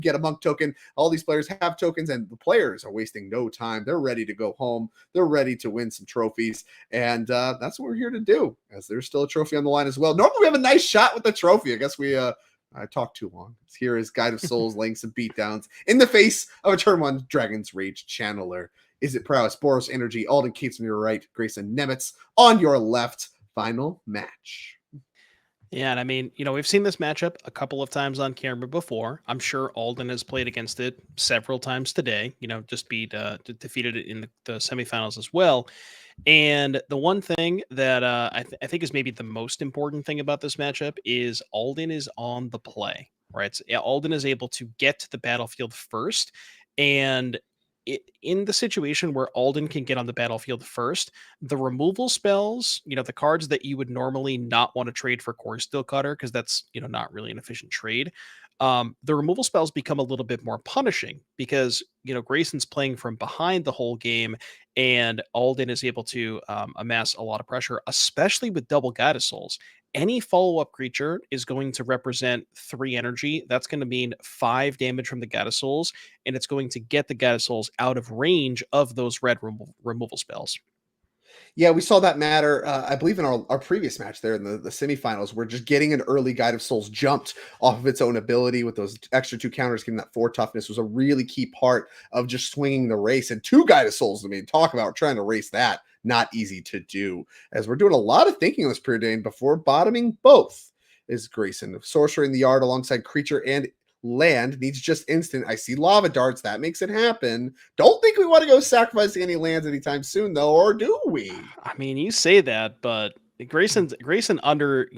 get a monk token. All these players have tokens, and the players are wasting no time. They're ready to go home. They're ready to win some trophies, and that's what we're here to do, as there's still a trophy on the line as well. Normally we have a nice shot with the trophy. I guess I talked too long. Here is Guide of Souls laying some beatdowns in the face of a turn 1 Dragon's Rage Channeler. Is it Prowess, Boros Energy, Alden Keats on your right, Grayson Nemitz on your left. Final match. Yeah, and I mean, we've seen this matchup a couple of times on camera before. I'm sure Alden has played against it several times today. Just defeated it in the semifinals as well. And the one thing that I think is maybe the most important thing about this matchup is Alden is on the play, right? So, yeah, Alden is able to get to the battlefield first, and in the situation where Alden can get on the battlefield first, the removal spells, the cards that you would normally not want to trade for Core Steel Cutter, because that's not really an efficient trade. The removal spells become a little bit more punishing because Grayson's playing from behind the whole game, and Alden is able to amass a lot of pressure, especially with double Goddess Souls. Any follow-up creature is going to represent 3 energy. That's going to mean 5 damage from the Goddess Souls, and it's going to get the Goddess Souls out of range of those red removal spells. Yeah, we saw that matter, I believe, in our previous match there in the semifinals, where just getting an early Guide of Souls jumped off of its own ability with those extra 2 counters, getting that 4 toughness was a really key part of just swinging the race. And 2 Guide of Souls, I mean, talk about trying to race that. Not easy to do, as we're doing a lot of thinking on this preordained before bottoming both. Is Grayson, Sorcerer in the Yard alongside creature and land, needs just instant. I see lava darts. That makes it happen. Don't think we want to go sacrificing any lands anytime soon, though, or do we? I mean, you say that, but Grayson under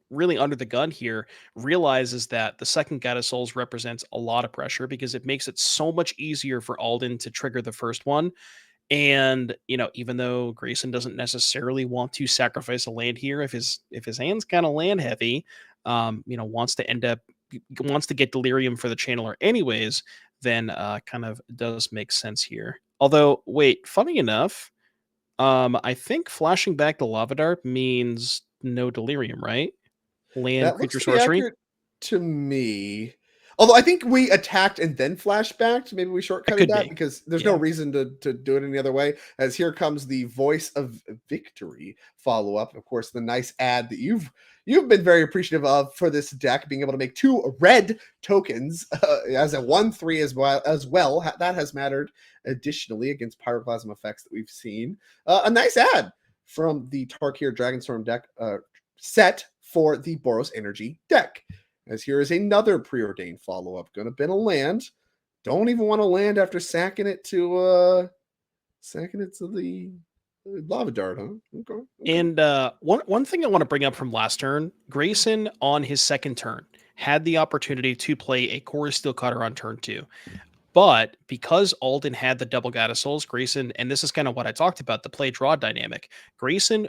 really under the gun here realizes that the second Goddess Souls represents a lot of pressure because it makes it so much easier for Alden to trigger the first one. And even though Grayson doesn't necessarily want to sacrifice a land here, if his hand's kind of land heavy, wants to get Delirium for the Channeler anyways, then kind of does make sense here. Although, wait, funny enough, I think flashing back the Lava Dart means no Delirium, right? Land, That looks creature, to be sorcery. accurate to me. Although I think we attacked and then flashbacked. Maybe we That shortcutted could that be. because there's no Yeah. reason to do it any other way. As here comes the Voice of Victory follow up. Of course, the nice ad that you've been very appreciative of for this deck, being able to make 2 red tokens as a 1/3 as well. That has mattered additionally against Pyroclasm effects that we've seen. A nice ad from the Tarkir Dragonstorm deck set for the Boros Energy deck. As here is another preordained follow-up. Gonna bin a land. Don't even want to land after sacking it to the lava dart, huh? Okay. And one thing I want to bring up from last turn, Grayson on his second turn had the opportunity to play a Core Steel Cutter on turn 2. But because Alden had the double Goddess Souls, Grayson, and this is kind of what I talked about, the play draw dynamic, Grayson,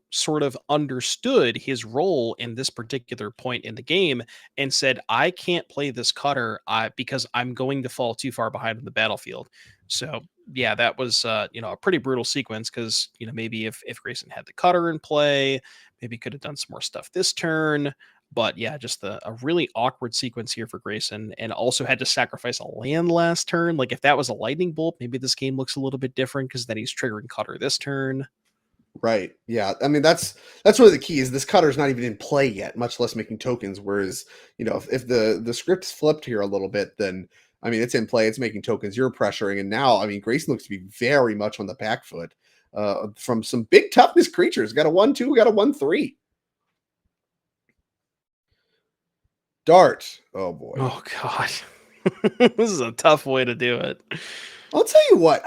sort of understood his role in this particular point in the game and said, I can't play this cutter because I'm going to fall too far behind on the battlefield. So yeah, that was a pretty brutal sequence because maybe if Grayson had the cutter in play, maybe could have done some more stuff this turn. But yeah, just a really awkward sequence here for Grayson, and also had to sacrifice a land last turn. Like if that was a lightning bolt, maybe this game looks a little bit different because then he's triggering cutter this turn. Right. Yeah. I mean, that's really the key. Is this cutter's not even in play yet, much less making tokens. Whereas, if the script's flipped here a little bit, then I mean, it's in play. It's making tokens. You're pressuring, and now I mean, Grayson looks to be very much on the back foot from some big toughness creatures. Got a 1/2. Got a 1/3. Dart. Oh boy. Oh god, this is a tough way to do it. I'll tell you what.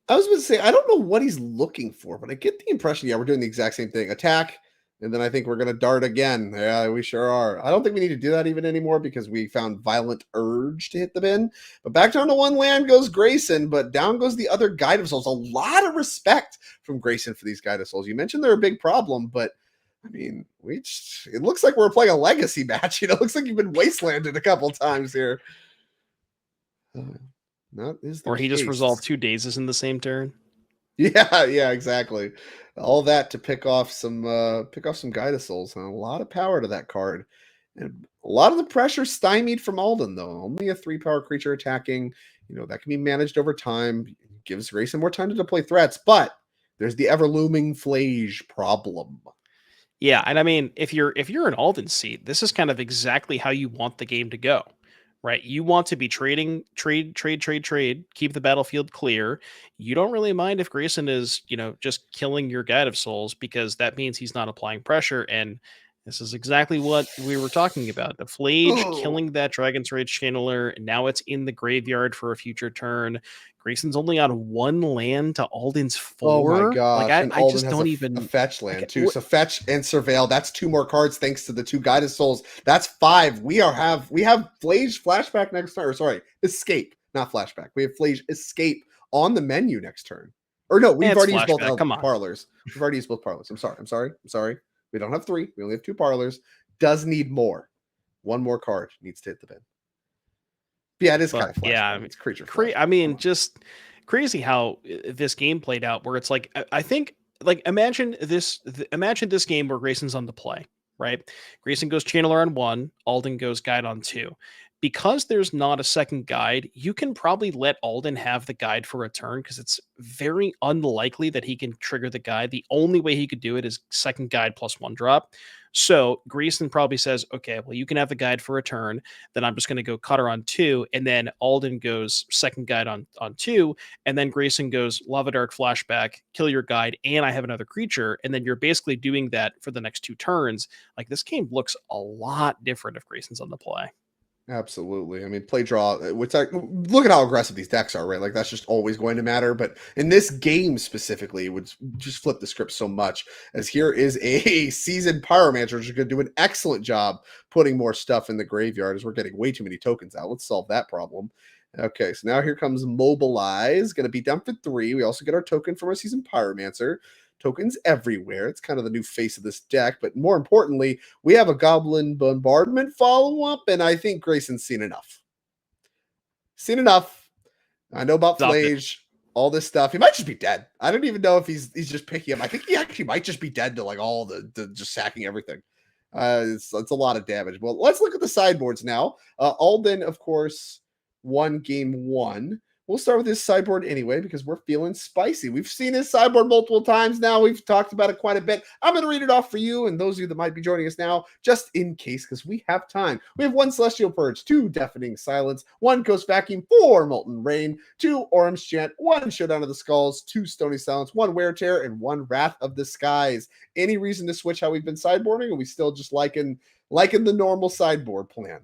I was going to say, I don't know what he's looking for, but I get the impression, yeah, we're doing the exact same thing. Attack, and then I think we're going to dart again. Yeah, we sure are. I don't think we need to do that even anymore because we found Violent Urge to hit the bin. But back down to 1 land goes Grayson, but down goes the other Guide of Souls. A lot of respect from Grayson for these Guide of Souls. You mentioned they're a big problem, but I mean, it looks like we're playing a legacy match. It looks like you've been wastelanded a couple times here. That is the Or he just case. resolved 2 dazes in the same turn. Yeah, exactly. All that to pick off some Guide of Souls, and a lot of power to that card. And a lot of the pressure stymied from Alden, though. Only a 3-power creature attacking, that can be managed over time. Gives Grayson more time to deploy threats, but there's the ever looming Flage problem. Yeah, and I mean, if you're an Alden seat, this is kind of exactly how you want the game to go, right? You want to be trading, trade, keep the battlefield clear. You don't really mind if Grayson is, just killing your Guide of Souls because that means he's not applying pressure. And this is exactly what we were talking about. The Flage Oh, killing that Dragon's Rage Channeler, and now it's in the graveyard for a future turn. Grayson's only on one land to Alden's oh my four. Like gosh. I, And I Alden just has don't a even fetch like. land too. So fetch and surveil. That's 2 more cards thanks to the 2 guided souls. That's 5. We have Flage flashback next turn. Or sorry, escape, not flashback. We have Flage escape on the menu next turn. Or no, we've It's already used both flashback. Come on. parlors. We've already used both parlors. I'm sorry. We don't have 3. We only have 2 parlors. Does need more. 1 more card needs to hit the bin. Yeah, it is kind But of yeah, flashback. It's creature flashback. I Come mean, on. just crazy how this game played out. Where it's like, I think, like, imagine this game where Grayson's on the play, right? Grayson goes Channeler on 1, Alden goes Guide on 2. Because there's not a second guide, you can probably let Alden have the guide for a turn because it's very unlikely that he can trigger the guide. The only way he could do it is second guide plus 1 drop. So Grayson probably says, okay, well, you can have the guide for a turn. Then I'm just going to go Cutter on 2, and then Alden goes second guide on 2, and then Grayson goes Lava Dart flashback, kill your guide, and I have another creature, and then you're basically doing that for the next 2 turns. Like, this game looks a lot different if Grayson's on the play. Absolutely. I mean, play draw. Which look at how aggressive these decks are, right? Like that's just always going to matter. But in this game specifically, it would just flip the script so much. As here is a seasoned pyromancer who's going to do an excellent job putting more stuff in the graveyard. As we're getting way too many tokens out. Let's solve that problem. Okay, so now here comes Mobilize. Going to be down for 3. We also get our token from our seasoned pyromancer. Tokens everywhere. It's kind of the new face of this deck. But more importantly, we have a Goblin Bombardment follow-up, and I think Grayson's seen enough. Seen enough. I know about Stopped it. Flage, all this stuff. He might just be dead. I don't even know if he's just picking up. I think he actually might just be dead to like all the just sacking everything. It's a lot of damage. Well, let's look at the sideboards now. Alden, of course, won game 1. We'll start with his sideboard anyway because we're feeling spicy. We've seen his sideboard multiple times now. We've talked about it quite a bit. I'm going to read it off for you and those of you that might be joining us now, just in case, because we have time. We have 1 Celestial Purge, 2 Deafening Silence, 1 Ghost Vacuum, 4 Molten Rain, 2 Orm's Chant, 1 Showdown of the Skulls, 2 Stony Silence, 1 Wear Tear, and 1 Wrath of the Skies. Any reason to switch how we've been sideboarding, or are we still just liking the normal sideboard plan?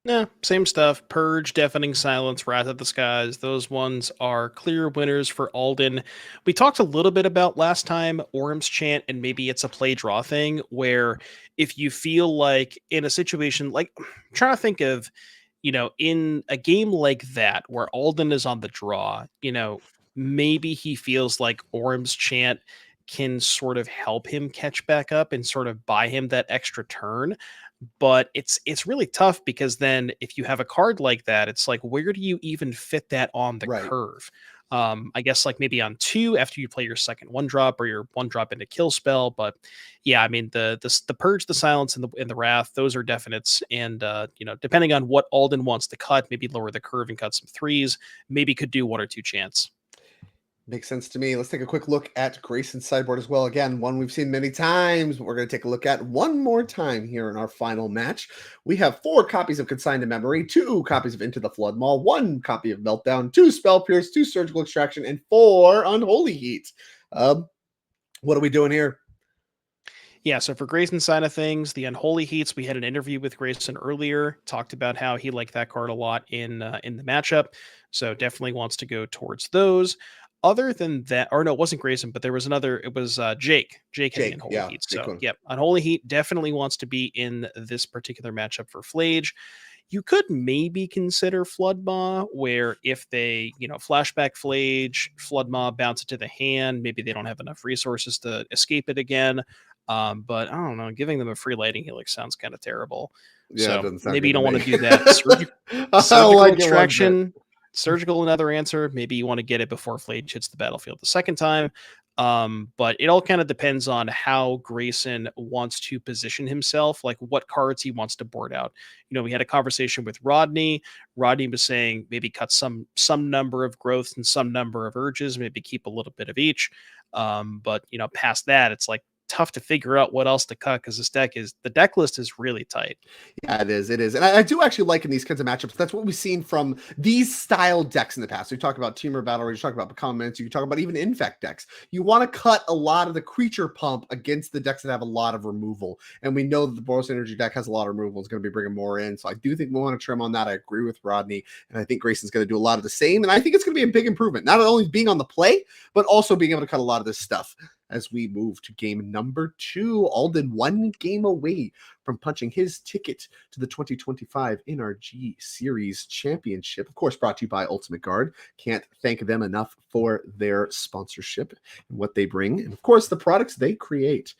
Yeah, same stuff. Purge, Deafening Silence, Wrath of the Skies. Those ones are clear winners for Alden. We talked a little bit about last time Orm's Chant, and maybe it's a play draw thing where if you feel like in a situation like, I'm trying to think of, in a game like that where Alden is on the draw, maybe he feels like Orm's Chant can sort of help him catch back up and sort of buy him that extra turn. But it's really tough because then if you have a card like that, it's like, where do you even fit that on the Right. curve? I guess like maybe on 2 after you play your second 1-drop or your 1-drop into kill spell. But yeah, I mean the purge, the silence, and the wrath, those are definites. And depending on what Alden wants to cut, maybe lower the curve and cut some 3s. Maybe could do 1 or 2 chance. Makes sense to me. Let's take a quick look at Grayson's sideboard as well. Again, one we've seen many times, but we're going to take a look at one more time here in our final match. We have 4 copies of Consigned to Memory, 2 copies of Into the Flood Maw, 1 copy of Meltdown, 2 Spell Pierce, 2 Surgical Extraction, and 4 Unholy Heat. What are we doing here? Yeah, so for Grayson's side of things, the Unholy Heats, we had an interview with Grayson earlier, talked about how he liked that card a lot in the matchup, so definitely wants to go towards those. Other than that, or no, it wasn't Grayson, but there was another, it was Jake. Jake had the Jake, Unholy yeah, Heat. Jake So, Quinn. yep, Unholy Heat definitely wants to be in this particular matchup for Flage. You could maybe consider Flood Maw, where if they, flashback Flage, Flood Maw, bounce it to the hand, maybe they don't have enough resources to escape it again. But I don't know, giving them a free lighting helix sounds kind of terrible. Yeah, it So doesn't sound maybe good you to don't want me. to do that. I Surgical like it one bit. extraction, surgical another answer. Maybe you want to get it before Flage hits the battlefield the second time. But it all kind of depends on how Grayson wants to position himself, like what cards he wants to board out. We had a conversation with Rodney. Rodney was saying maybe cut some number of growths and some number of urges, maybe keep a little bit of each. But past that, it's like tough to figure out what else to cut because the deck list is really tight. Yeah, it is. It is. And I do actually like in these kinds of matchups. That's what we've seen from these style decks in the past. We talk about Teamer Battle, you talk about comments, you talk about even Infect decks. You want to cut a lot of the creature pump against the decks that have a lot of removal. And we know that the Boros Energy deck has a lot of removal. It's going to be bringing more in. So I do think we want to trim on that. I agree with Rodney. And I think Grayson's going to do a lot of the same. And I think it's going to be a big improvement, not only being on the play, but also being able to cut a lot of this stuff. As we move to game number 2, Alden 1 game away from punching his ticket to the 2025 NRG Series Championship. Of course, brought to you by Ultimate Guard. Can't thank them enough for their sponsorship and what they bring. And of course, the products they create.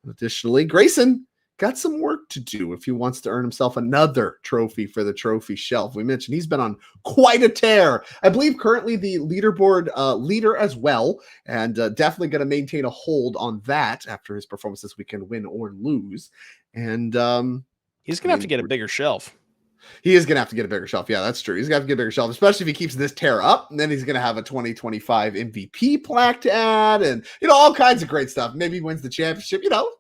Additionally, Grayson got some work to do if he wants to earn himself another trophy for the trophy shelf. We mentioned he's been on quite a tear. I believe currently the leaderboard leader as well, and definitely going to maintain a hold on that after his performance this weekend, win or lose. And he's going to have to get a bigger shelf. He is going to have to get a bigger shelf. Yeah, that's true. He's going to have to get a bigger shelf, especially if he keeps this tear up. And then he's going to have a 2025 MVP plaque to add and, all kinds of great stuff. Maybe he wins the championship. Who knows?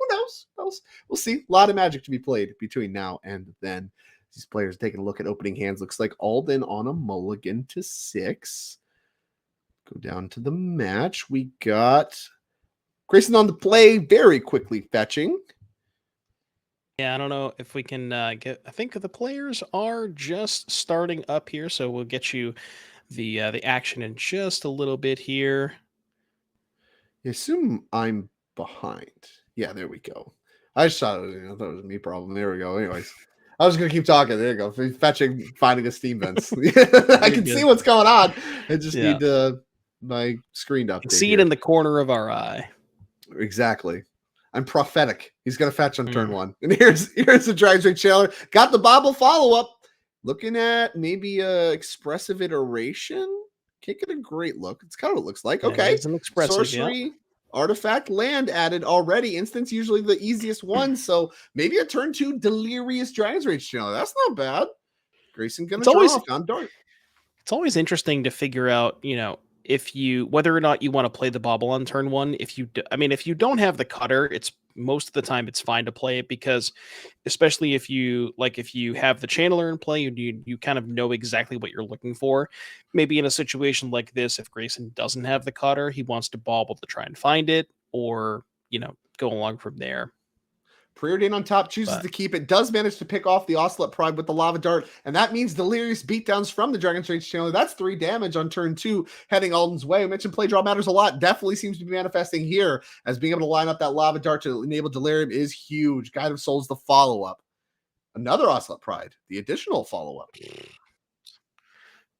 We'll see. A lot of magic to be played between now and then. These players taking a look at opening hands. Looks like Alden on a mulligan to 6. Go down to the match. We got Grayson on the play, very quickly fetching. Yeah, I don't know if we can get. I think the players are just starting up here, so we'll get you the action in just a little bit here. I assume I'm behind. Yeah, there we go. I just thought it was a me problem. There we go. Anyways, I was gonna keep talking. There you go. Fetching, finding a steam vents. I can see what's going on. I just need my screen to update. See it in the corner of our eye. Exactly. I'm prophetic. He's going to fetch on turn 1. And here's the Dragon's Rage Chandler. Got the Bobble follow-up. Looking at maybe a expressive iteration. Can't get a great look. It's kind of what it looks like. Okay. It's an expressive, Sorcery, artifact, land added already. Instance usually the easiest one. So maybe a turn 2 Delirious Dragon's Rage Chandler. That's not bad. Grayson going to draw on Dart. It's always interesting to figure out, whether or not you want to play the Bobble on turn 1. If you don't have the cutter, it's most of the time it's fine to play it because, especially if you have the channeler in play, you kind of know exactly what you're looking for. Maybe in a situation like this, if Grayson doesn't have the cutter, he wants to Bobble to try and find it, or go along from there. Preordain on top chooses to keep it, does manage to pick off the Ocelot Pride with the Lava Dart, and that means Delirious beatdowns from the Dragon's Rage Chandler. That's 3 damage on turn 2, heading Alden's way. I mentioned play draw matters a lot. Definitely seems to be manifesting here, as being able to line up that Lava Dart to enable Delirium is huge. Guide of Souls, the follow-up. Another Ocelot Pride, the additional follow-up.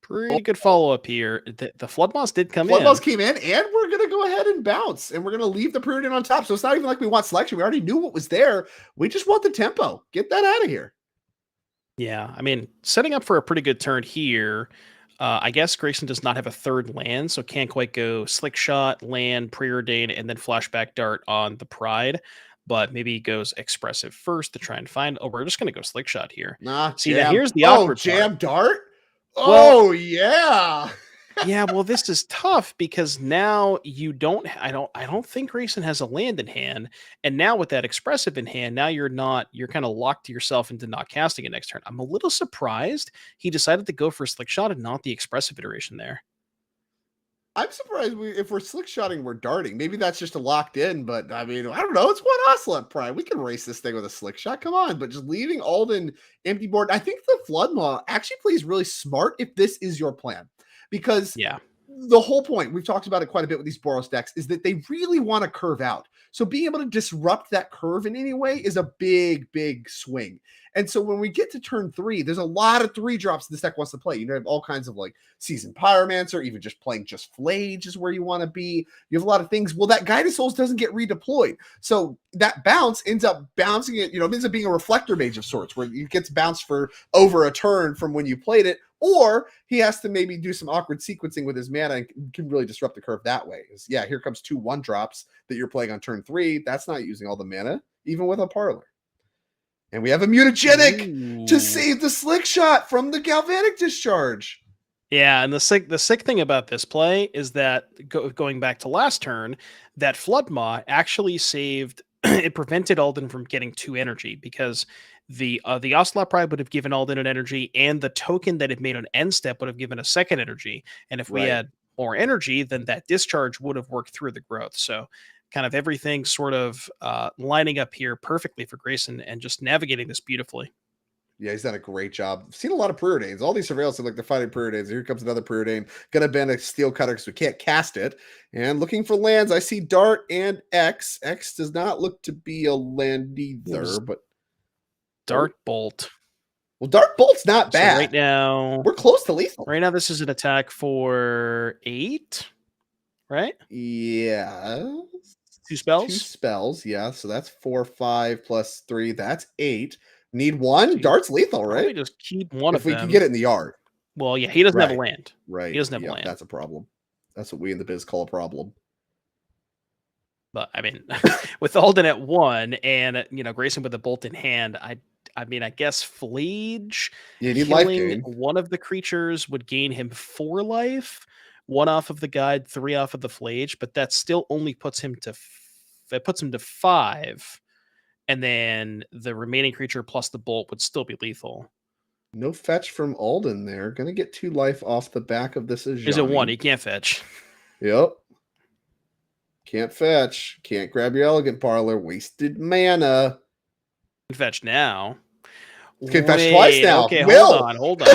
Pretty good follow-up here. The Flood Moss did come in. Flood Moss came in, and we're going to go ahead and bounce, and we're going to leave the Preordain on top. So it's not even like we want selection. We already knew what was there. We just want the tempo. Get that out of here. Yeah, setting up for a pretty good turn here. I guess Grayson does not have a third land, so can't quite go Slick Shot, land, Preordain, and then Flashback Dart on the Pride. But maybe he goes Expressive first to try and find. Oh, we're just going to go Slick Shot here. Now here's the awkward jam part. Dart? Yeah. Yeah, well, this is tough because now I don't think Grayson has a land in hand. And now with that expressive in hand, now you're kind of locked yourself into not casting it next turn. I'm a little surprised he decided to go for a Slick Shot and not the expressive iteration there. I'm surprised if we're slick shotting, we're darting. Maybe that's just a locked in, but I don't know. It's one Ocelot Pride. We can race this thing with a slick shot. Come on, but just leaving Alden empty board. I think the Flood Maw actually plays really smart if this is your plan, because the whole point, we've talked about it quite a bit with these Boros decks, is that they really want to curve out. So being able to disrupt that curve in any way is a big, big swing. And so when we get to turn 3, there's a lot of 3 drops this deck wants to play. You have all kinds of like Seasoned Pyromancer, even just playing just Flage is where you want to be. You have a lot of things. Well, that Guided Souls doesn't get redeployed. So that bounce ends up bouncing it, ends up being a reflector mage of sorts, where it gets bounced for over a turn from when you played it. or he has to maybe do some awkward sequencing with his mana and can really disrupt the curve that way. Yeah, here comes 2 1-drops that you're playing on turn 3. That's not using all the mana, even with a parlor. And we have a mutagenic to save the slick shot from the galvanic discharge. Yeah, and the sick thing about this play is that going back to last turn, that Flood Maw actually saved. It prevented Alden from getting 2 energy because the Ocelot Pride would have given Alden an energy, and the token that it made on end step would have given a 2nd energy. And if we had more energy, then that discharge would have worked through the growth. So kind of everything sort of lining up here perfectly for Grayson and just navigating this beautifully. Yeah, he's done a great job. I've seen a lot of Preordains. All these surveillance look like they're fighting Preordains. Here comes another Preordain. Gonna ban a Steel Cutter because we can't cast it. And looking for lands, I see Dart and X. X does not look to be a land either, but Dart Bolt. Well, Dart Bolt's not bad. So right now, we're close to lethal. Right now, this is an attack for 8, right? Yeah. 2 spells? 2 spells, yeah. So that's 4, 5 plus 3. That's 8. Need 1. So Dart's lethal, right? Probably just keep one if of we them. can get it in the yard. Well, yeah, he doesn't have a land. Right. He doesn't have a land. That's a problem. That's what we in the biz call a problem. But I mean, with Alden at 1 and Grayson with the bolt in hand, I guess Flage killing one of the creatures would gain him 4 life, 1 off of the guide, 3 off of the Flage, but that still only puts him to 5, and then the remaining creature plus the bolt would still be lethal. No fetch from Alden there. Gonna get 2 life off the back of this. Is it 1? He can't fetch. Yep. Can't fetch. Can't grab your Elegant Parlor. Wasted mana. Can fetch now. Can fetch twice now. Okay, Will. hold on.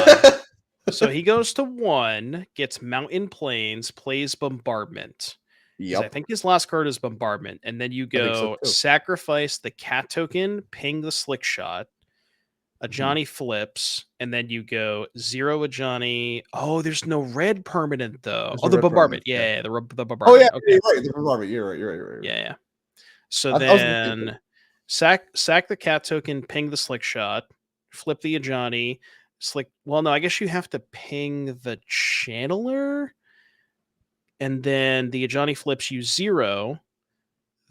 So he goes to 1, gets Mountain Plains, plays Bombardment. Yep. I think his last card is Bombardment. And then you go sacrifice the cat token, ping the Slick Shot. Ajani flips, and then you go 0 Ajani. Oh, there's no red permanent though. The Bombardment. Yeah, the Bombardment. Oh yeah, okay. You're right. The Bombardment. You're right. Yeah. So then sack the cat token, ping the Slick Shot, flip the Ajani, Slick. Well, no, I guess you have to ping the Channeler, and then the Ajani flips you 0.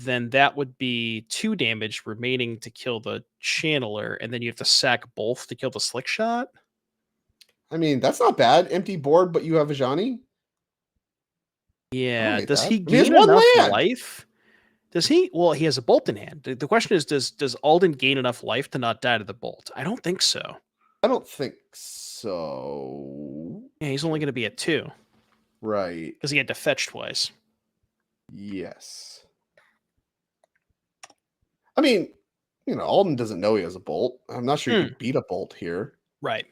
Then that would be 2 damage remaining to kill the Channeler, and then you have to sack both to kill the Slick Shot. I mean, that's not bad. Empty board, but you have Ajani. Yeah. Does he gain enough life? Does he? Well, he has a bolt in hand. The question is, does Alden gain enough life to not die to the bolt? I don't think so. I don't think so. Yeah, he's only going to be at 2. Right. Because he had to fetch twice. Yes. I mean, Alden doesn't know he has a bolt. I'm not sure he could beat a bolt here. Right.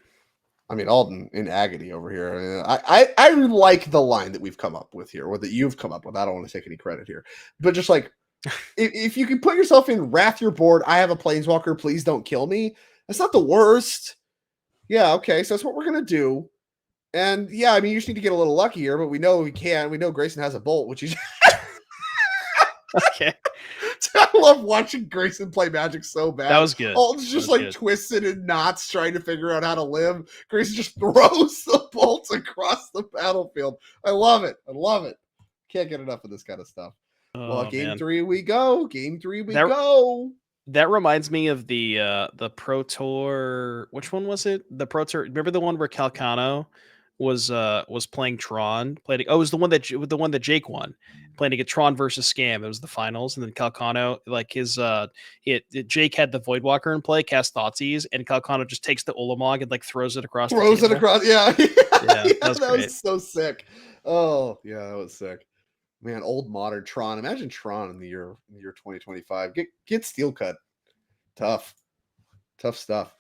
I mean, Alden in agony over here. I like the line that we've come up with here, or that you've come up with. I don't want to take any credit here. But just like, if you can put yourself in wrath your board, I have a Planeswalker, please don't kill me. That's not the worst. Yeah, okay, so that's what we're going to do. And yeah, I mean, you just need to get a little lucky here, but we know we can. We know Grayson has a bolt, which he's... Okay. I love watching Grayson play Magic so bad. That was good. Alden's just like twisted in knots trying to figure out how to live. Grayson just throws the bolts across the battlefield. I love it. Can't get enough of this kind of stuff. Well, game 3 we go. Go. That reminds me of the Pro Tour. Which one was it? The Pro Tour. Remember the one where Calcano was playing Tron? It was the one that Jake won, playing to get Tron versus Scam. It was the finals, and then Calcano, like Jake had the Voidwalker in play, cast Thoughtseize, and Calcano just takes the Ulamog and like throws it across. Yeah. That was so sick. Oh yeah, that was sick. Man, old modern Tron. Imagine Tron in the year 2025. Get steel cut. Tough stuff.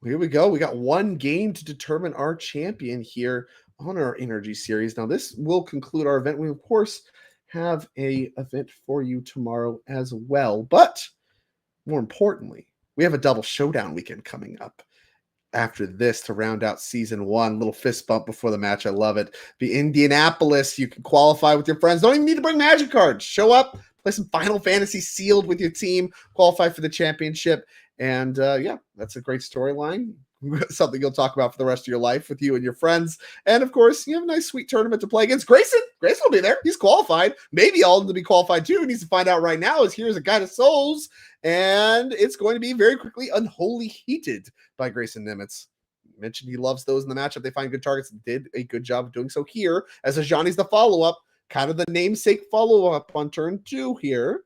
Here we go. We got 1 game to determine our champion here on our Energy Series. Now, this will conclude our event. We, of course, have a event for you tomorrow as well. But more importantly, we have a double showdown weekend coming up after this to round out season 1. Little fist bump before the match. I love it. The Indianapolis. You can qualify with your friends. Don't even need to bring Magic cards. Show up, play some Final Fantasy sealed with your team, qualify for the championship. And yeah, that's a great storyline. something you'll talk about for the rest of your life with you and your friends. And of course, you have a nice, sweet tournament to play against Grayson. Grayson will be there. He's qualified. Maybe Alden to be qualified too. He needs to find out right now. As here's a Guide of Souls, and it's going to be very quickly Unholy Heated by Grayson Nimitz. Mentioned he loves those in the matchup. They find good targets. Did a good job of doing so here. As Ajani's the follow-up, kind of the namesake follow-up on turn 2 here.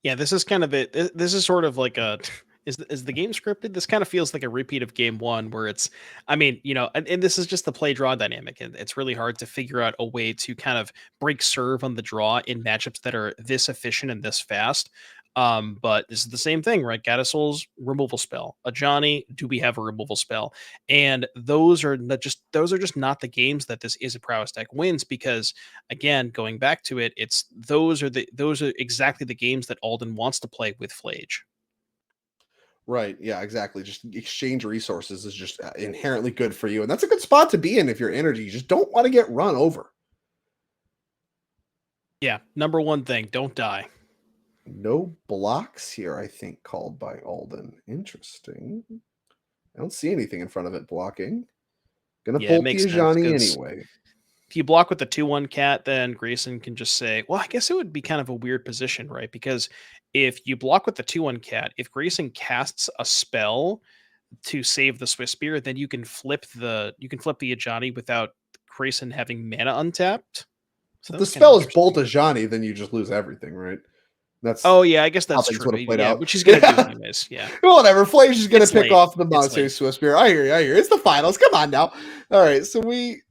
Yeah, this is kind of it. This is sort of like a is the game scripted? This kind of feels like a repeat of game one, where it's, I mean, and this is just the play draw dynamic, and it's really hard to figure out a way to kind of break serve on the draw in matchups that are this efficient and this fast. But this is the same thing, right? Gadasol's removal spell, a Johnny, do we have a removal spell? And those are just not the games that this is a prowess deck wins, because again, going back to it, it's those are exactly the games that Alden wants to play with Flage. Right. Yeah, exactly. Just exchange resources is just inherently good for you. And that's a good spot to be in if you're energy. You just don't want to get run over. Yeah. Number one thing, don't die. No blocks here, I think, called by Alden. Interesting. I don't see anything in front of it blocking. Gonna Yeah, it pull makes sense. Tiajani 'Cause anyway. if you block with the 2/1 cat, then Grayson can just say, well, I guess it would be kind of a weird position, right? Because if you block with the 2/1 cat, if Grayson casts a spell to save the Swiss Spear, then you can flip the Ajani without Grayson having mana untapped. So If that the was kind of spell is Bolt interesting. Ajani, then you just lose everything, right? That's Oh yeah, I guess how that's things true. would have played Yeah, out. which he's gonna do Yeah. anyways. Yeah. Whatever. Flames is gonna It's pick late. off the It's monster late. Swiss Spear. I hear you. I hear you. It's the finals. Come on now. All right. So we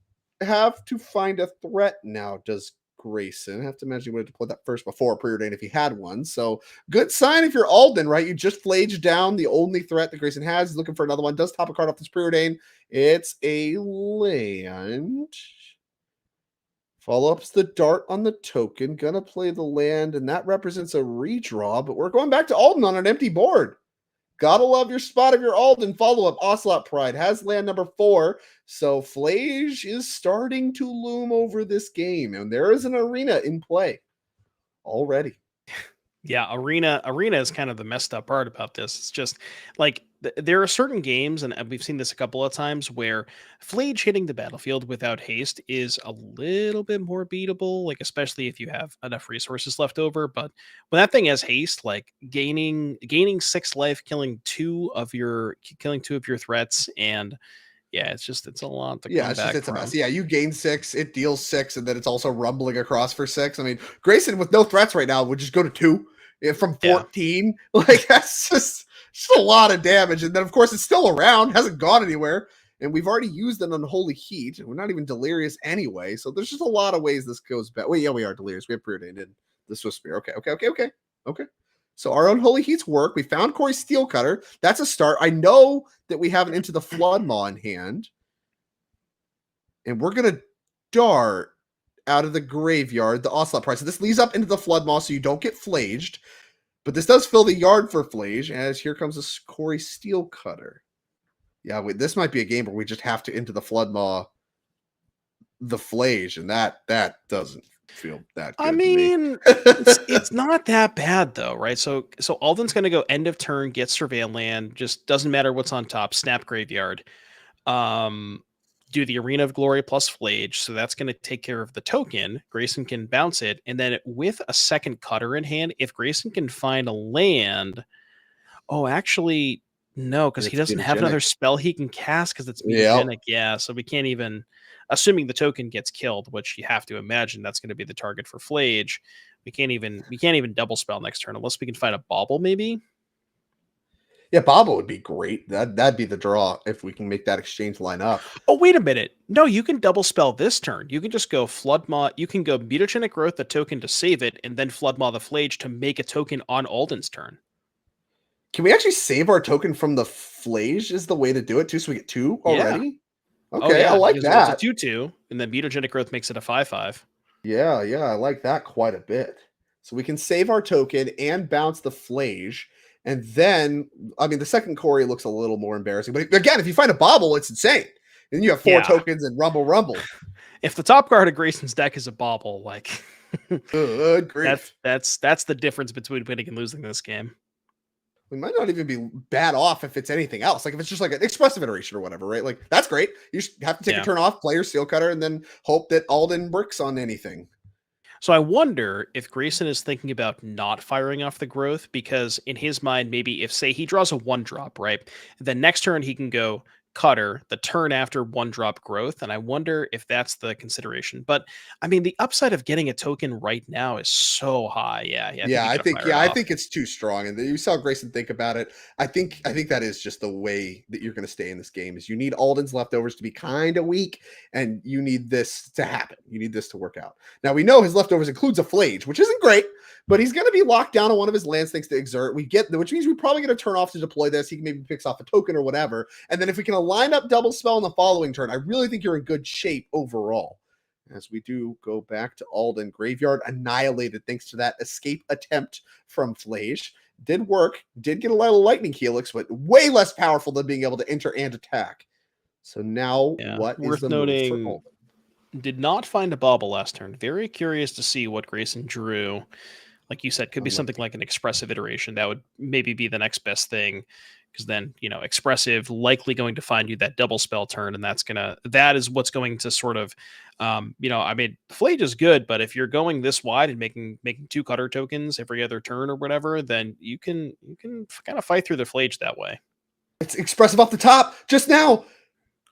have to find a threat now. Does Grayson? I have to imagine he would have deployed that first before preordained if he had one. So good sign if you're Alden, right? You just flaged down the only threat that Grayson has. He's looking for another one. Does top a card off this preordained. It's a land. Follow-up's the dart on the token. Gonna play the land, and that represents a redraw, but we're going back to Alden on an empty board. Gotta love your spot of your Alden follow-up. Ocelot Pride has land number 4. So Flage is starting to loom over this game, and there is an arena in play already. Yeah, arena is kind of the messed up part about this. It's just like there are certain games, and we've seen this a couple of times, where Flage hitting the battlefield without haste is a little bit more beatable, like especially if you have enough resources left over. But when that thing has haste, like gaining 6 life, killing two of your threats, and yeah, it's a lot to Yeah, come it's just back it's a mess. from. Yeah, you gain 6, it deals 6, and then it's also rumbling across for 6. I mean, Grayson with no threats right now would just go to 2 from Yeah. 14. Like that's just a lot of damage. And then of course it's still around, hasn't gone anywhere. And we've already used an unholy heat. We're not even delirious anyway. So there's just a lot of ways this goes back. Wait, yeah, we are delirious. We have preordained in the Swiss Spear. Okay. So our unholy heats work. We found Corey's Steel Cutter. That's a start. I know that we have an Into the Flood Maw in hand. And we're going to dart out of the graveyard the Ocelot Prize. So this leads up into the Flood Maw so you don't get flaged. But this does fill the yard for Flage, as here comes a Corey Steel Cutter. Yeah, this might be a game where we just have to into the Flood Maw the Flage, and that doesn't feel that I good to me. mean, it's not that bad though, right? So Alden's gonna go end of turn, get Surveil Land, just doesn't matter what's on top, snap graveyard. Um do the Arena of Glory plus Flage, so that's gonna take care of the token. Grayson can bounce it, and then with a second cutter in hand, if Grayson can find a land. Oh, actually, no, And because he it's doesn't have another mutagenic. spell he can cast because it's Yep. mutagenic. Yeah, so we can't even, assuming the token gets killed, which you have to imagine that's going to be the target for Flage. We can't even double spell next turn unless we can find a bauble, maybe. Yeah, Bobble would be great. That'd be the draw if we can make that exchange line up. Oh, wait a minute. No, you can double spell this turn. You can just go Floodmaw. You can go Mutagenic Growth the token to save it, and then Floodmaw the Flage to make a token on Alden's turn. Can we actually save our token from the Flage is the way to do it too, so we get 2 Yeah. already? Oh, Okay, I yeah, like because it's a that. 2/2, and then Mutagenic Growth makes it a 5/5. Yeah, I like that quite a bit. So we can save our token and bounce the Flage. And then, I mean, the second Corey looks a little more embarrassing. But again, if you find a Bobble, it's insane. And you have 4 Yeah. tokens and Rumble. If the top card of Grayson's deck is a bauble, like Good that's grief. that's that's the difference between winning and losing this game. We might not even be bad off if it's anything else. Like if it's just like an expressive iteration or whatever, right? Like that's great. You just have to take a Yeah. turn off, play your Steel Cutter, and then hope that Alden works on anything. So I wonder if Grayson is thinking about not firing off the growth because in his mind, maybe if say he draws a 1-drop, right? The next turn he can go cutter, the turn after 1-drop growth. And I wonder if that's the consideration. But I mean, the upside of getting a token right now is so high. Yeah, I think Yeah, you I gotta think fire it yeah, I off. think it's too strong. And you saw Grayson think about it. I think that is just the way that you're going to stay in this game. Is you need Alden's leftovers to be kind of weak, and you need this to happen. You need this to work out. Now we know his leftovers includes a Flage, which isn't great, but he's going to be locked down on one of his lands thanks to Exert. We get, which means we're probably going to turn off to deploy this. He can maybe picks off a token or whatever, and then if we can align up double spell in the following turn, I really think you're in good shape overall. As we do go back to Alden, Graveyard annihilated thanks to that escape attempt from Flage. Did work, did get a lot of Lightning Helix, but way less powerful than being able to enter and attack. So now Yeah. what is Worth the move for noting, Alden? did not find a bobble last turn. Very curious to see what Grayson drew. Like you said, could be something like an expressive iteration. That would maybe be the next best thing. Because then, expressive likely going to find you that double spell turn, and that is what's going to sort of, I mean, Flage is good, but if you're going this wide and making 2 cutter tokens every other turn or whatever, then you can kind of fight through the Flage that way. It's expressive off the top just now.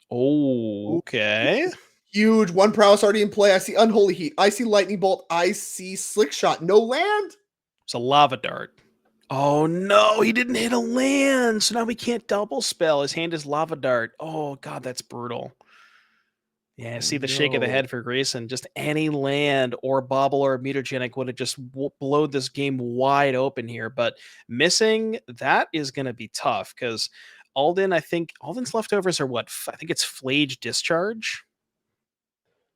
Oh, Ooh, okay. huge. One prowess already in play. I see Unholy Heat. I see Lightning Bolt. I see Slick Shot. No land. It's a lava dart. Oh no, he didn't hit a land. So now we can't double spell. His hand is lava dart. Oh god, that's brutal. Yeah, Oh see the shake of the no. head for Grayson. Just any land or bobble or mutagenic would have just blowed this game wide open here. But missing, that is going to be tough because Alden, I think Alden's leftovers are what? I think it's Flage Discharge.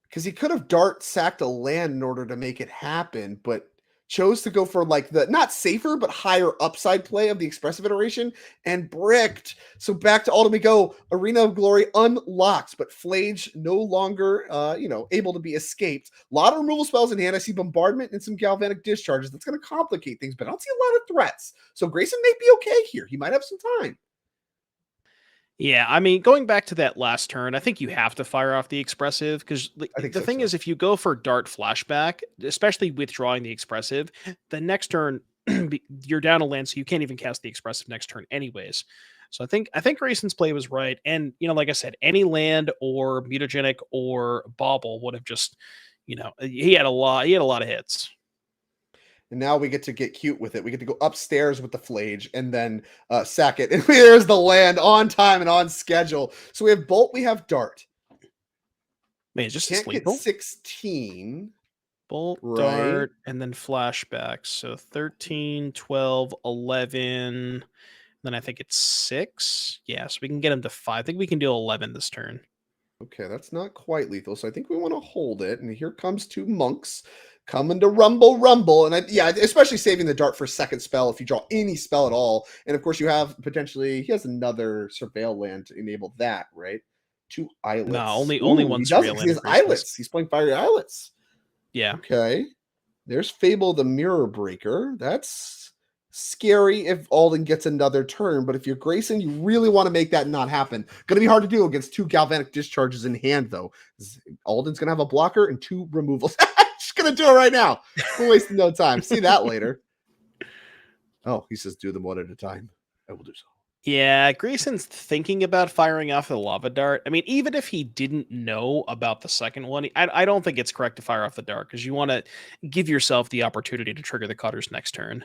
Because he could have dart sacked a land in order to make it happen, but chose to go for like the not safer but higher upside play of the expressive iteration and bricked. So back to Ultimate Go, Arena of Glory unlocked, but Flage no longer able to be escaped. A lot of removal spells in hand. I see bombardment and some galvanic discharges. That's going to complicate things, but I don't see a lot of threats. So Grayson may be okay here. He might have some time. Yeah, I mean, going back to that last turn, I think you have to fire off the expressive because I think the so thing too. is, if you go for dart flashback, especially withdrawing the expressive, the next turn you're down a land, so you can't even cast the expressive next turn, anyways. So I think Grayson's play was right, and like I said, any land or mutagenic or bauble would have just, he had a lot of hits. And now we get to get cute with it. We get to go upstairs with the Flage and then sack it. And there's the land on time and on schedule. So we have Bolt, we have Dart. Man, it's just Can't a get sleeper. 16, Bolt, right? dart, and then flashbacks. So 13, 12, 11. Then I think it's 6. Yeah, so we can get him to 5. I think we can do 11 this turn. Okay, that's not quite lethal. So I think we want to hold it. And here comes 2 monks coming to rumble, rumble. And especially saving the Dart for second spell if you draw any spell at all. And of course, you have potentially, he has another Surveil land to enable that, right? 2 No, islets. only Ooh, one he does it surveil because he land has increases. islets. He's playing fiery islets. Yeah. Okay. There's Fable the Mirror Breaker. That's scary if Alden gets another turn, but if you're Grayson, you really want to make that not happen. Gonna be hard to do against 2 galvanic discharges in hand, though. Alden's gonna have a blocker and 2 removals. Just gonna do it right now. We're wasting no time. See that later. Oh, he says do them one at a time. I will do so. Yeah, Grayson's thinking about firing off the lava dart. I mean, even if he didn't know about the second one, I don't think it's correct to fire off the dart because you want to give yourself the opportunity to trigger the cutters next turn.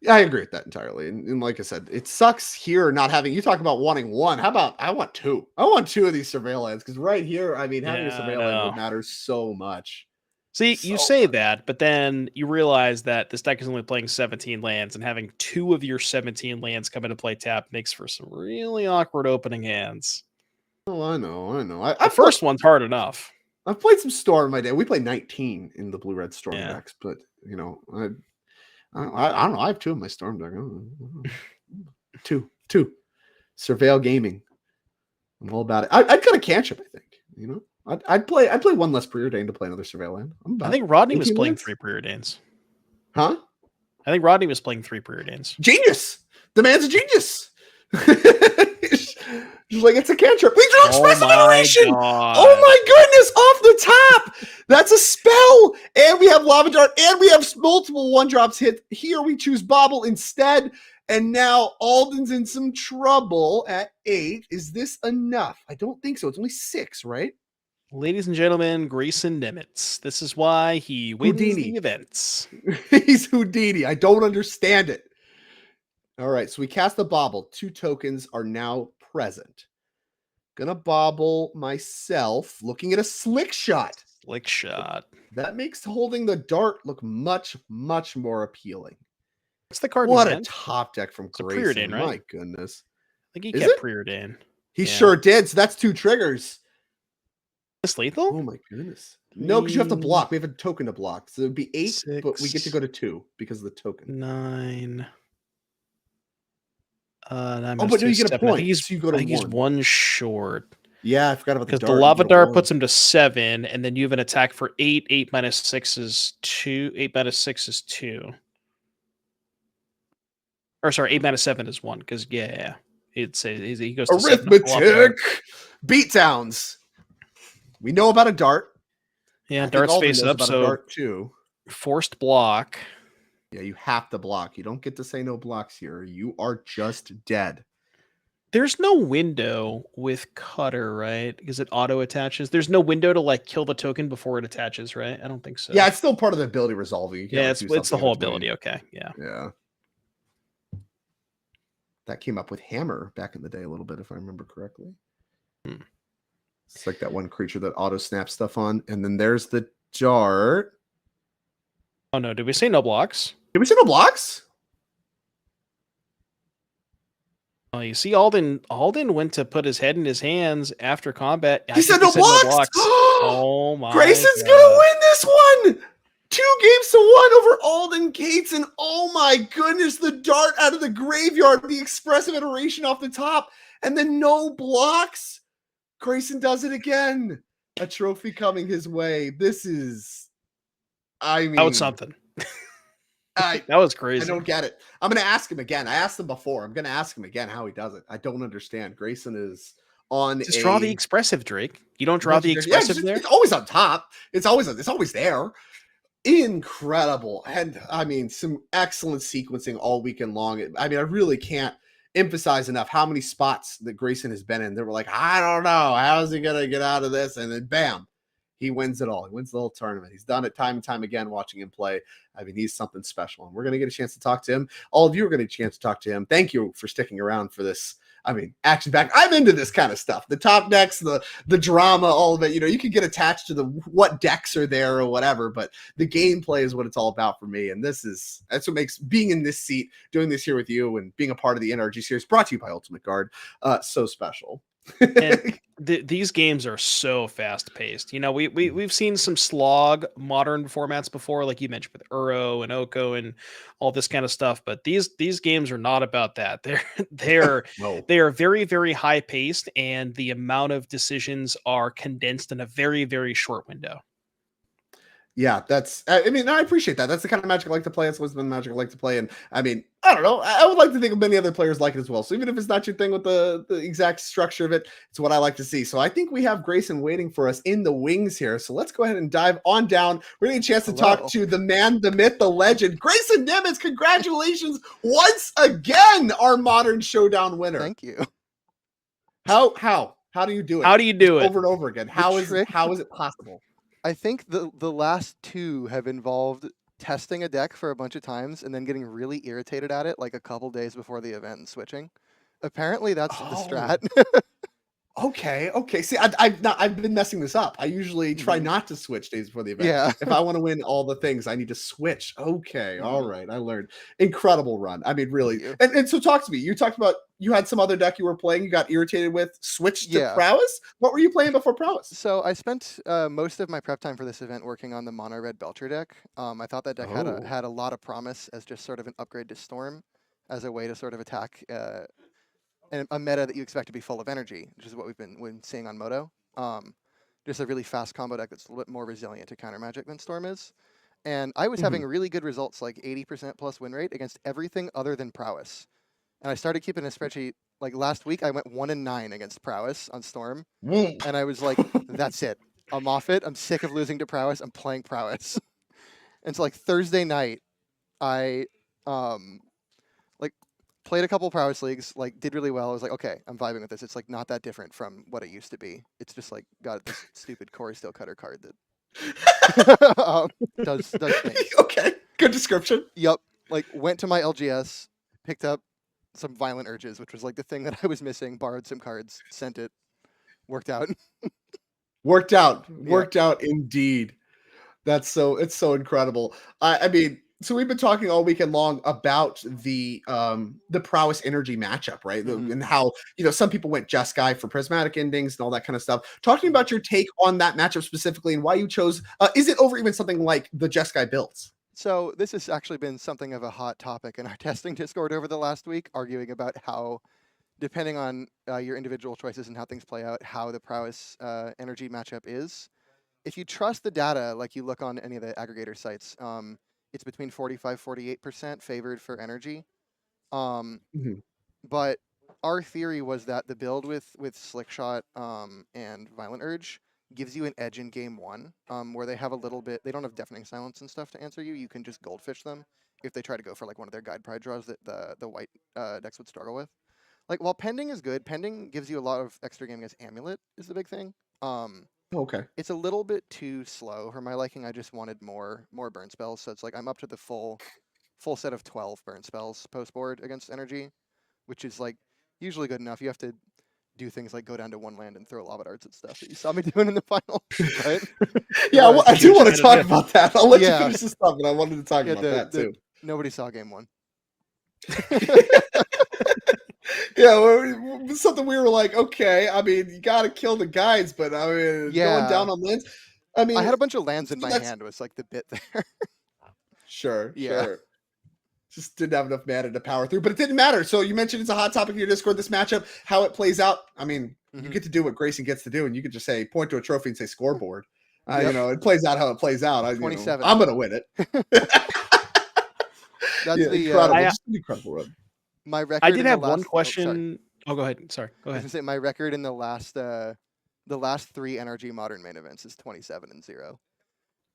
Yeah, I agree with that entirely. And like I said, it sucks here not having you talk about wanting one. How about I want 2? I want 2 of these surveillance because right here, I mean, having a Yeah, I surveillance would know. matter so much. See, you So say much. that, but then you realize that this deck is only playing 17 lands, and having 2 of your 17 lands come into play tap makes for some really awkward opening hands. Oh, I know, I know. The first one's hard enough. I've played some Storm in my day. We played 19 in the blue red Storm Yeah. decks, but I don't know. I have 2 in my Storm deck. I don't know. 2. Surveil Gaming. I'm all about it. I'd cut a cantrip, I think. I'd play 1 less Preordained to play another Surveil land. I'm I about think Rodney was 18 playing lands. 3 Preordains. Huh? I think Rodney was playing 3 Preordains. Genius. The man's a genius. She's like, it's a cantrip. We drew Oh expressive my iteration. god. Oh my goodness, off the top. That's a spell. And we have Lava Dart, and we have multiple 1-drops hit. Here we choose Bobble instead. And now Alden's in some trouble at 8. Is this enough? I don't think so. It's only 6, right? Ladies and gentlemen, Grayson Nemitz. This is why he wins Houdini. the events. He's Houdini. I don't understand it. All right, so we cast the Bobble. 2 tokens are now present. Gonna bobble myself, looking at a Slick Shot. Slick Shot. That makes holding the dart look much, much more appealing. What's the card? What in a hand? top deck from It's a Grayson. Preordain, right? My goodness. I think he Is kept it? Preordain. He Yeah. sure did. So that's 2 triggers. Is lethal? Oh my goodness. No, because you have to 3, block. We have a token to block. So it would be 8, 6, but we get to go to 2 because of the token. 9. Oh, but no, you get a 7. I point. think he's, So you go to I think he's 1. 1 short. Yeah, I forgot about the Because dart. the You Lava get a Dart 1. puts him to 7, and then you have an attack for 8. 8 minus 6 is 2. 8 minus 6 is 2. Or sorry, 8 minus 7 is 1. Because he goes to 7. Arithmetic beatdowns. We know about a dart. Yeah, I think dart's Alden face knows up, about a so dart too. forced block. Yeah, you have to block. You don't get to say no blocks here. You are just dead. There's no window with Cutter, right? Because it auto attaches. There's no window to like kill the token before it attaches, right? I don't think so. Yeah, it's still part of the ability resolving. You can't Yeah, like, it's do the something whole in between. ability. Okay, yeah. Yeah. That came up with Hammer back in the day a little bit, if I remember correctly. Hmm. It's like that one creature that auto snaps stuff on. And then there's the dart. Oh no, did we say no blocks? Did we see no blocks? Oh, you see, Alden went to put his head in his hands after combat. He said no blocks. Oh my! Grayson's God. gonna win this one. 2 games to 1 over Alden Gates, and oh my goodness, the dart out of the graveyard, the expressive iteration off the top, and then no blocks. Grayson does it again. A trophy coming his way. This is, I mean, That was something. that was crazy. I don't get it. I'm going to ask him again. I asked him before. I'm going to ask him again how he does it. I don't understand. Grayson is on Just draw the expressive, Drake. You don't draw the Yeah, expressive there? it's always on top. It's always there. Incredible. And I mean, some excellent sequencing all weekend long. I mean, I really can't emphasize enough how many spots that Grayson has been in. They were like, I don't know. How's he going to get out of this? And then bam, he wins it all. He wins the whole tournament. He's done it time and time again watching him play. I mean, he's something special. And we're going to get a chance to talk to him. All of you are going to get a chance to talk to him. Thank you for sticking around for this. I mean, action back. I'm into this kind of stuff. The top decks, the drama, all of it. You know, you can get attached to the what decks are there or whatever, but the gameplay is what it's all about for me. And that's what makes being in this seat, doing this here with you, and being a part of the NRG series brought to you by Ultimate Guard so special. And these games are so fast paced. You know, we've seen some slog modern formats before, like you mentioned with Uro and Oko and all this kind of stuff. But these games are not about that. They are very, very high paced, and the amount of decisions are condensed in a very, very short window. Yeah, I mean, I appreciate that. That's the kind of Magic I like to play. It's always been Magic I like to play. And I mean, I don't know. I would like to think of many other players like it as well. So even if it's not your thing with the exact structure of it, it's what I like to see. So I think we have Grayson waiting for us in the wings here. So let's go ahead and dive on down. We're going to get a chance to talk to the man, the myth, the legend, Grayson Nemitz. Congratulations once again, our modern Showdown winner. Thank you. How do you do it? How do you do it over and over again? How is it possible? I think the last 2 have involved testing a deck for a bunch of times and then getting really irritated at it like a couple days before the event and switching. Apparently that's the strat. Okay. See, I've been messing this up. I usually try not to switch days before the event. Yeah. If I want to win all the things, I need to switch. Okay. All right. I learned. Incredible run. I mean, really. And so talk to me. You talked about you had some other deck you were playing, you got irritated with, switched to Prowess. What were you playing before Prowess? So I spent most of my prep time for this event working on the Mono Red Belcher deck. I thought that deck had a lot of promise as just sort of an upgrade to Storm as a way to sort of attack a meta that you expect to be full of energy, which is what we've been seeing on Moto. Just a really fast combo deck that's a little bit more resilient to counter magic than Storm is. And I was having really good results, like 80% plus win rate against everything other than Prowess. and I started keeping a spreadsheet. Like last week, I went 1-9 against Prowess on Storm, Mm. and I was like, "That's it. I'm off it. I'm sick of losing to Prowess. I'm playing Prowess." And so like Thursday night, I like played a couple Prowess leagues, like did really well. I was like, okay, I'm vibing with this. It's like not that different from what it used to be. It's just like got this stupid Corey Steel Cutter card that does things. Okay, good description. Yup. Like went to my LGS, picked up some Violent Urges, which was like the thing that I was missing. Borrowed some cards, sent it, worked out. Worked out indeed. It's so incredible. I mean, so we've been talking all weekend long about the prowess energy matchup, right? And how, some people went Jeskai for prismatic endings and all that kind of stuff. Talking about your take on that matchup specifically and why you chose, is it over even something like the Jeskai builds? So this has actually been something of a hot topic in our testing Discord over the last week, arguing about how, depending on your individual choices and how things play out, how the prowess energy matchup is. If you trust the data, like you look on any of the aggregator sites, it's between 45-48% favored for energy. But our theory was that the build with Slickshot and Violent Urge gives you an edge in game one, where they have a little bit, they don't have deafening silence and stuff to answer you. You can just goldfish them if they try to go for like one of their guide pride draws that the white decks would struggle with. Like while pending is good, pending gives you a lot of extra game against amulet is the big thing. Okay. It's a little bit too slow for my liking. I just wanted more burn spells, so it's like I'm up to the full set of 12 burn spells post board against energy, which is like usually good enough. You have to do things like go down to one land and throw lava darts and stuff that you saw me doing in the final, right? Yeah, well, I do want to talk about that. I'll let you finish this stuff, but I wanted to talk about that too. Nobody saw game one. Yeah, something we were like, okay, I mean, you got to kill the guys, but I mean, going down on lands. I mean, I had a bunch of lands in my hand. Was like the bit there. Sure. Just didn't have enough mana to power through, but it didn't matter. So you mentioned it's a hot topic in your Discord, this matchup, how it plays out. I mean, you get to do what Grayson gets to do, and you could just say, point to a trophy and say scoreboard. It plays out how it plays out. 27. I'm going to win it. That's incredible. Just an incredible run. My record. I did have one question. Go ahead. Sorry. Go ahead. I was gonna say my record in the last 3 NRG Modern main events is 27-0.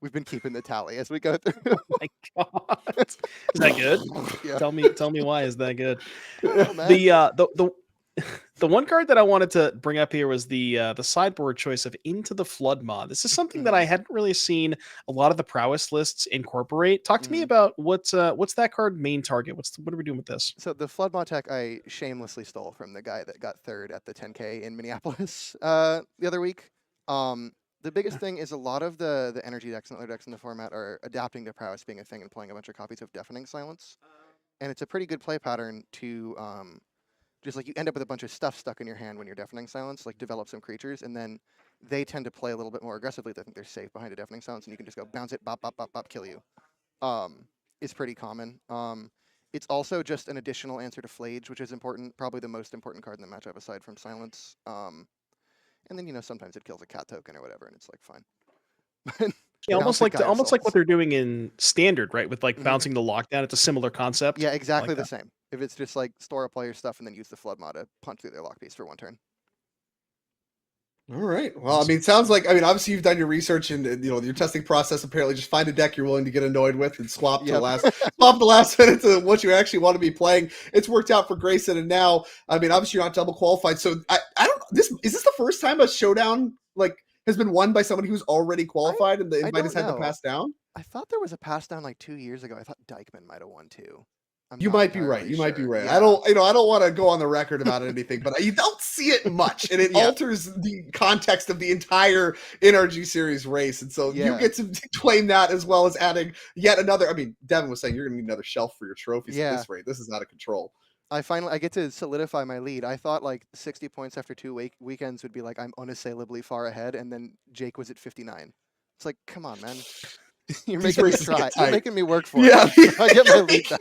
We've been keeping the tally as we go through. Oh my god, is that good? Yeah. Tell me why is that good? Oh, The one card that I wanted to bring up here was the sideboard choice of Into the Flood mod. This is something that I hadn't really seen a lot of the prowess lists incorporate. Talk to me about what's that card main target? What are we doing with this? So the Flood mod tech I shamelessly stole from the guy that got third at the 10K in Minneapolis the other week. The biggest thing is a lot of the energy decks and other decks in the format are adapting to prowess being a thing and playing a bunch of copies of Deafening Silence. And it's a pretty good play pattern to just like you end up with a bunch of stuff stuck in your hand when you're Deafening Silence, like develop some creatures, and then they tend to play a little bit more aggressively. They think they're safe behind a Deafening Silence, and you can just go bounce it, bop, bop, bop, bop, kill you. It's pretty common. It's also just an additional answer to Flage, which is important, probably the most important card in the matchup aside from Silence. And then, sometimes it kills a cat token or whatever, and it's like fine. Yeah, almost like what they're doing in Standard, right? With like bouncing the lockdown. It's a similar concept. Yeah, exactly the same. If it's just like store up all your stuff and then use the Flood mod to punch through their lock piece for one turn. All right. Well, I mean, it sounds like, obviously you've done your research and your testing process. Apparently, just find a deck you're willing to get annoyed with and swap to the last minute to what you actually want to be playing. It's worked out for Grayson, and now, obviously you're not double qualified. So I don't. Is this the first time a showdown has been won by somebody who's already qualified and the invite has had to pass down? I thought there was a pass down like 2 years ago. I thought Dykeman might have won too. You might be right. You might be right. Yeah. I don't want to go on the record about anything, but you don't see it much, and it alters the context of the entire NRG series race. And so you get to claim that as well as adding yet another. I mean, Devin was saying you're going to need another shelf for your trophies at this rate. This is out of control. I get to solidify my lead. I thought like 60 points after 2 weekends would be like I'm unassailably far ahead, and then Jake was at 59. It's like, come on, man. You're making me try. You're making me work for it. I get my lead back.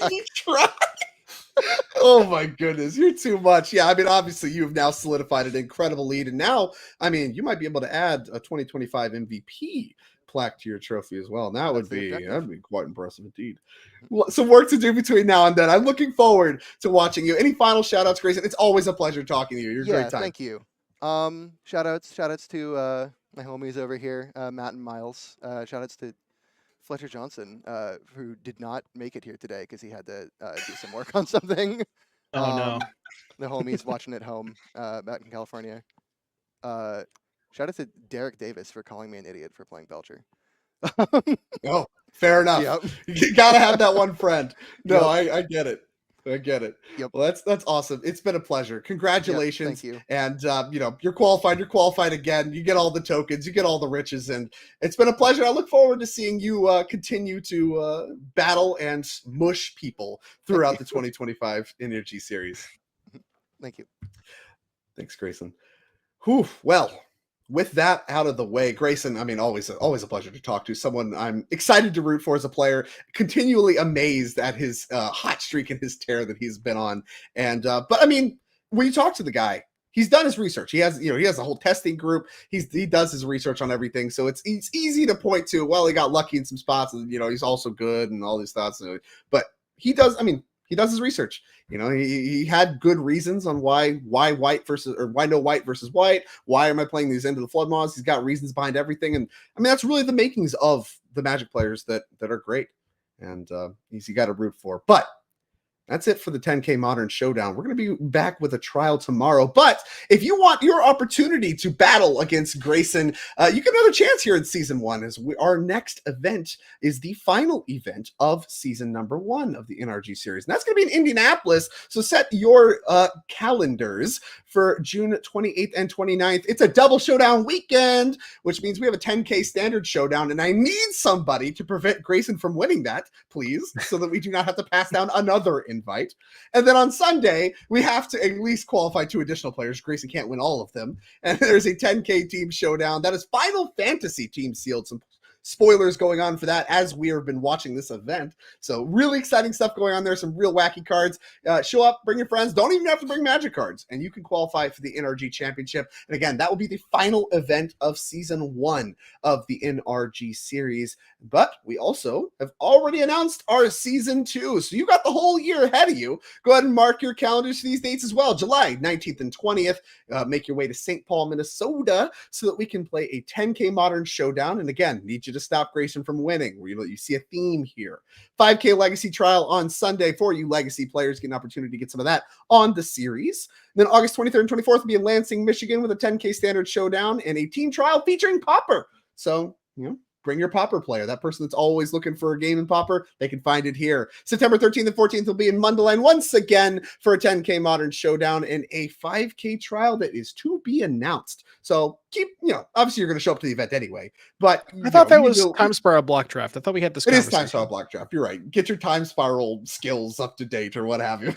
Oh my goodness, you're too much. Yeah, obviously you have now solidified an incredible lead, and now, you might be able to add a 2025 MVP plaque to your trophy as well. And that That's that'd be quite impressive indeed. Some work to do between now and then. I'm looking forward to watching you. Any final shout outs, Grayson? It's always a pleasure talking to you. You're a great time. Thank you. Shout outs to my homies over here, Matt and Miles. Shout outs to Fletcher Johnson, who did not make it here today because he had to do some work on something. Oh no. The homies watching at home back in California. Shout out to Derek Davis for calling me an idiot for playing Belcher. Oh, fair enough. Yep. You gotta have that one friend. No, Yep. I get it. I get it. Yep. Well, that's awesome. It's been a pleasure. Congratulations. Thank you. And you're qualified. You're qualified again. You get all the tokens. You get all the riches, and it's been a pleasure. I look forward to seeing you continue to battle and mush people throughout the 2025 Energy Series. Thank you. Thanks, Grayson. Whew. Well, with that out of the way, Grayson, I mean, always a pleasure to talk to. Someone I'm excited to root for as a player, continually amazed at his hot streak and his tear that he's been on. And but I mean, when you talk to the guy, he's done his research. He has a whole testing group. He does his research on everything. So it's easy to point to, well, he got lucky in some spots, and he's also good and all these thoughts. But he does his research. He had good reasons on why white versus, or why no white versus white. Why am I playing these into the flood mods? He's got reasons behind everything. And I mean, that's really the makings of the Magic players that are great. And you got to root for. But that's it for the 10K Modern Showdown. We're going to be back with a trial tomorrow. But if you want your opportunity to battle against Grayson, you get another chance here in Season 1, as our next event is the final event of Season number 1 of the NRG series. And that's going to be in Indianapolis. So set your calendars for June 28th and 29th. It's a double showdown weekend, which means we have a 10K standard showdown. And I need somebody to prevent Grayson from winning that, please, so that we do not have to pass down another invite. And then on Sunday, we have to at least qualify 2 additional players. Grayson can't win all of them. And there's a 10K team showdown. That is Final Fantasy team sealed. Some spoilers going on for that as we have been watching this event. So really exciting stuff going on there. Some real wacky cards. Show up, bring your friends. Don't even have to bring Magic cards, and you can qualify for the NRG Championship. And again, that will be the final event of Season 1 of the NRG series. But we also have already announced our Season 2. So you got the whole year ahead of you. Go ahead and mark your calendars for these dates as well. July 19th and 20th. Make your way to St. Paul, Minnesota, so that we can play a 10K Modern Showdown. And again, need you to stop Grayson from winning. You see a theme here. 5K Legacy Trial on Sunday for you Legacy players. Get an opportunity to get some of that on the series. And then August 23rd and 24th will be in Lansing, Michigan, with a 10K Standard Showdown and a team trial featuring Popper. So, bring your Popper player. That person that's always looking for a game in Popper, they can find it here. September 13th and 14th will be in Mundelein once again for a 10K Modern Showdown and a 5K trial that is to be announced. So obviously you're going to show up to the event anyway. But I thought that was Time Spiral block draft. I thought we had this. It is Time Spiral block draft. You're right. Get your Time Spiral skills up to date or what have you.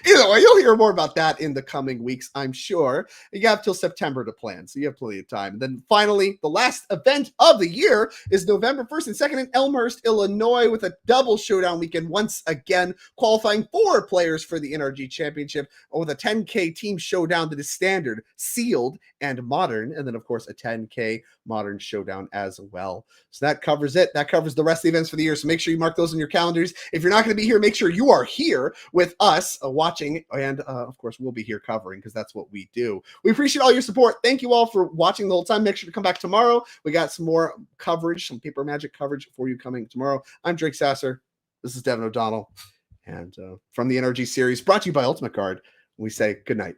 Either way, you'll hear more about that in the coming weeks, I'm sure. You have till September to plan, so you have plenty of time. And then finally, the last event of the year is November 1st and 2nd in Elmhurst, Illinois, with a double showdown weekend once again, qualifying 4 players for the NRG Championship with a 10K team showdown that is standard, sealed, and modern. And then, of course, a 10K Modern Showdown as well. So that covers it. That covers the rest of the events for the year. So make sure you mark those in your calendars. If you're not going to be here, make sure you are here with us watching. And of course, we'll be here covering because that's what we do. We appreciate all your support. Thank you all for watching the whole time. Make sure to come back tomorrow. We got some more coverage, some Paper Magic coverage for you coming tomorrow. I'm Drake Sasser. This is Devin O'Donnell. And from the NRG series, brought to you by Ultimate Guard, we say good night.